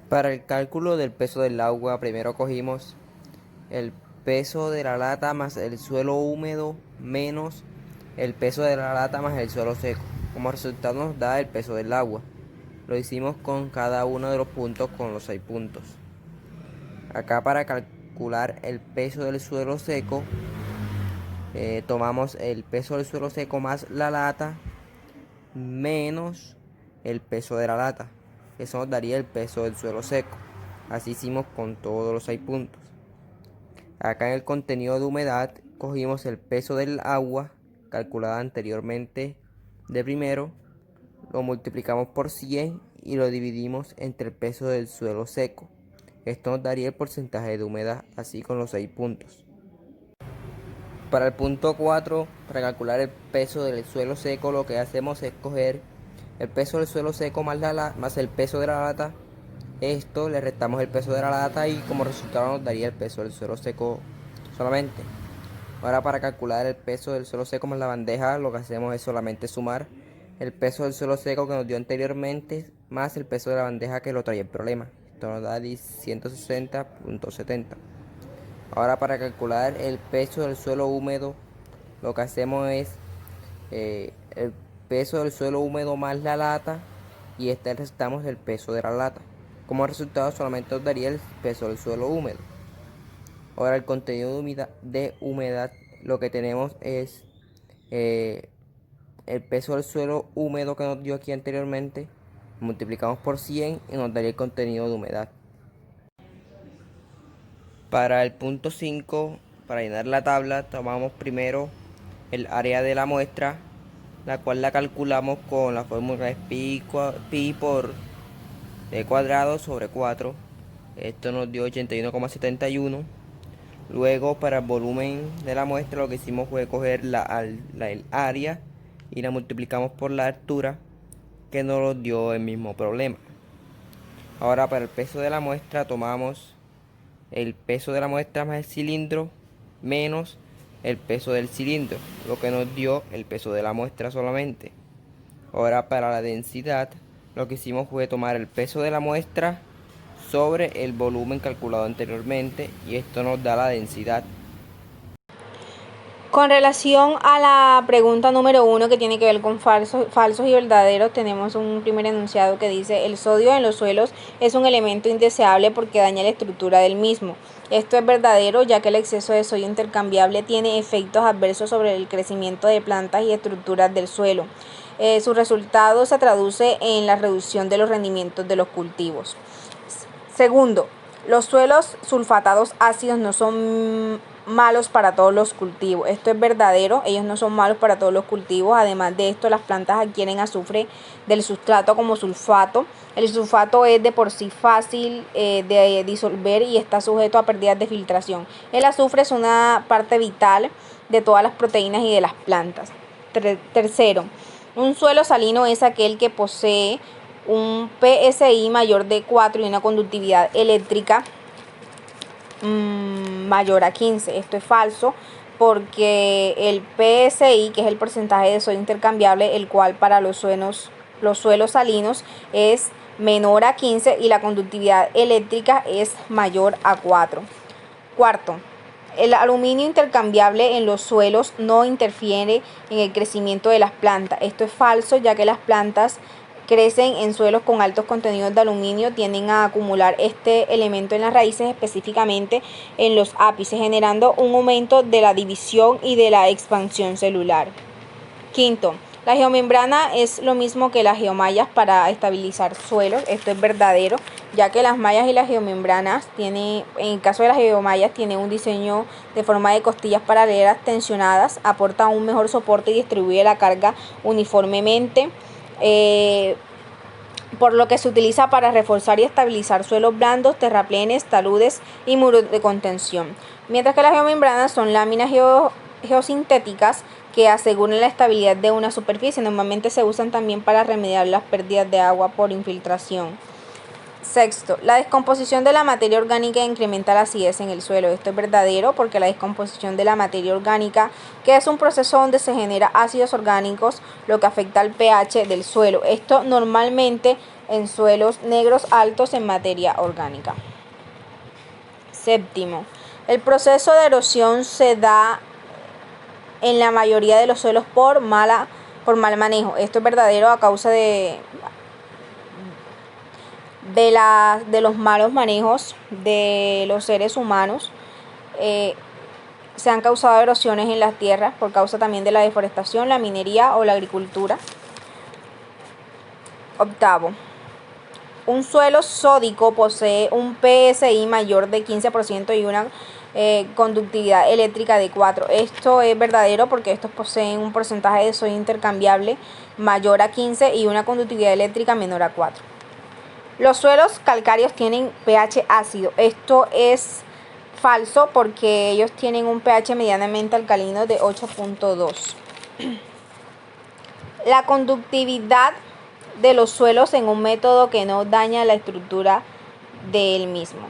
Para el cálculo del peso del agua, primero cogimos el peso de la lata más el suelo húmedo menos el peso de la lata más el suelo seco. Como resultado nos da el peso del agua. Lo hicimos con cada uno de los puntos con los 6 puntos. Acá para calcular el peso del suelo seco, tomamos el peso del suelo seco más la lata menos el peso de la lata. Eso nos daría el peso del suelo seco. Así hicimos con todos los 6 puntos. Acá en el contenido de humedad cogimos el peso del agua calculada anteriormente de primero, lo multiplicamos por 100 y lo dividimos entre el peso del suelo seco. Esto nos daría el porcentaje de humedad, así con los 6 puntos. Para el punto 4, para calcular el peso del suelo seco, lo que hacemos es coger el peso del suelo seco más el peso de la lata. Esto le restamos el peso de la lata y como resultado nos daría el peso del suelo seco solamente. Ahora para calcular el peso del suelo seco más la bandeja, lo que hacemos es solamente sumar el peso del suelo seco que nos dio anteriormente más el peso de la bandeja que lo traía el problema. Esto nos da 160.70. Ahora para calcular el peso del suelo húmedo, lo que hacemos es el peso del suelo húmedo más la lata y este restamos el peso de la lata. Como resultado solamente nos daría el peso del suelo húmedo. Ahora el contenido de humedad, lo que tenemos es el peso del suelo húmedo que nos dio aquí anteriormente, multiplicamos por 100 y nos daría el contenido de humedad. Para el punto 5, para llenar la tabla, tomamos primero el área de la muestra, la cual la calculamos con la fórmula de pi por d cuadrado sobre 4. Esto nos dio 81,71. Luego, para el volumen de la muestra, lo que hicimos fue coger el área y la multiplicamos por la altura, que nos dio el mismo problema. Ahora, para el peso de la muestra, tomamos el peso de la muestra más el cilindro menos el peso del cilindro, lo que nos dio el peso de la muestra solamente. Ahora, para la densidad, lo que hicimos fue tomar el peso de la muestra sobre el volumen calculado anteriormente y esto nos da la densidad. Con relación a la pregunta número 1 que tiene que ver con falsos y verdaderos, tenemos un primer enunciado que dice: el sodio en los suelos es un elemento indeseable porque daña la estructura del mismo. Esto es verdadero, ya que el exceso de sodio intercambiable tiene efectos adversos sobre el crecimiento de plantas y estructuras del suelo. Su resultado se traduce en la reducción de los rendimientos de los cultivos. Segundo, los suelos sulfatados ácidos no son malos para todos los cultivos. Esto es verdadero, ellos no son malos para todos los cultivos. Además de esto, las plantas adquieren azufre del sustrato como sulfato. El sulfato es de por sí fácil de disolver y está sujeto a pérdidas de filtración. El azufre es una parte vital de todas las proteínas y de las plantas. Tercero, un suelo salino es aquel que posee un PSI mayor de 4 y una conductividad eléctrica mayor a 15. Esto es falso porque el PSI, que es el porcentaje de sodio intercambiable, el cual para los suelos salinos es menor a 15 y la conductividad eléctrica es mayor a 4. Cuarto, el aluminio intercambiable en los suelos no interfiere en el crecimiento de las plantas. Esto es falso, ya que las plantas crecen en suelos con altos contenidos de aluminio, tienden a acumular este elemento en las raíces, específicamente en los ápices, generando un aumento de la división y de la expansión celular. Quinto, la geomembrana es lo mismo que las geomallas para estabilizar suelos. Esto es verdadero, ya que las mallas y las geomembranas en el caso de las geomallas, tienen un diseño de forma de costillas paralelas tensionadas, aporta un mejor soporte y distribuye la carga uniformemente. Por lo que se utiliza para reforzar y estabilizar suelos blandos, terraplenes, taludes y muros de contención. Mientras que las geomembranas son láminas geosintéticas que aseguran la estabilidad de una superficie. Normalmente se usan también para remediar las pérdidas de agua por infiltración. Sexto, la descomposición de la materia orgánica incrementa la acidez en el suelo. Esto es verdadero porque la descomposición de la materia orgánica, que es un proceso donde se genera ácidos orgánicos, lo que afecta al pH del suelo. Esto normalmente en suelos negros altos en materia orgánica. Séptimo, el proceso de erosión se da en la mayoría de los suelos por mal manejo. Esto es verdadero a causa de los malos manejos de los seres humanos. Se han causado erosiones en las tierras por causa también de la deforestación, la minería o la agricultura. Octavo, un suelo sódico posee un PSI mayor de 15% y una conductividad eléctrica de 4. Esto es verdadero porque estos poseen un porcentaje de sodio intercambiable mayor a 15 y una conductividad eléctrica menor a 4. Los suelos calcáreos tienen pH ácido. Esto es falso porque ellos tienen un pH medianamente alcalino de 8.2. La conductividad de los suelos en un método que no daña la estructura del mismo.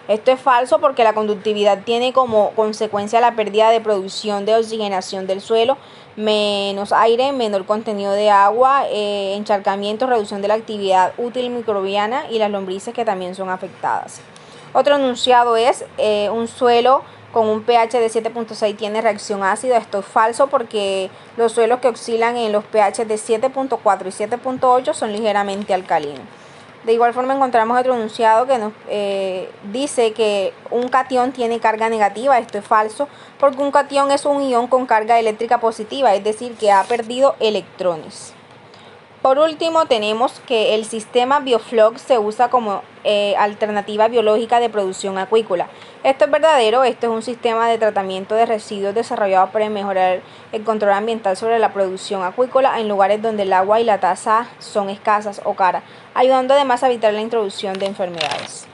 Esto es falso porque la conductividad tiene como consecuencia la pérdida de producción de oxigenación del suelo, menos aire, menor contenido de agua, encharcamiento, reducción de la actividad útil microbiana y las lombrices que también son afectadas. Otro enunciado es un suelo con un pH de 7.6 tiene reacción ácida. Esto es falso porque los suelos que oscilan en los pH de 7.4 y 7.8 son ligeramente alcalinos. De igual forma encontramos otro enunciado que nos dice que un catión tiene carga negativa. Esto es falso porque un catión es un ion con carga eléctrica positiva, es decir, que ha perdido electrones. Por último, tenemos que el sistema Bioflok se usa como alternativa biológica de producción acuícola. Esto es verdadero. Esto es un sistema de tratamiento de residuos desarrollado para mejorar el control ambiental sobre la producción acuícola en lugares donde el agua y la tasa son escasas o caras, ayudando además a evitar la introducción de enfermedades.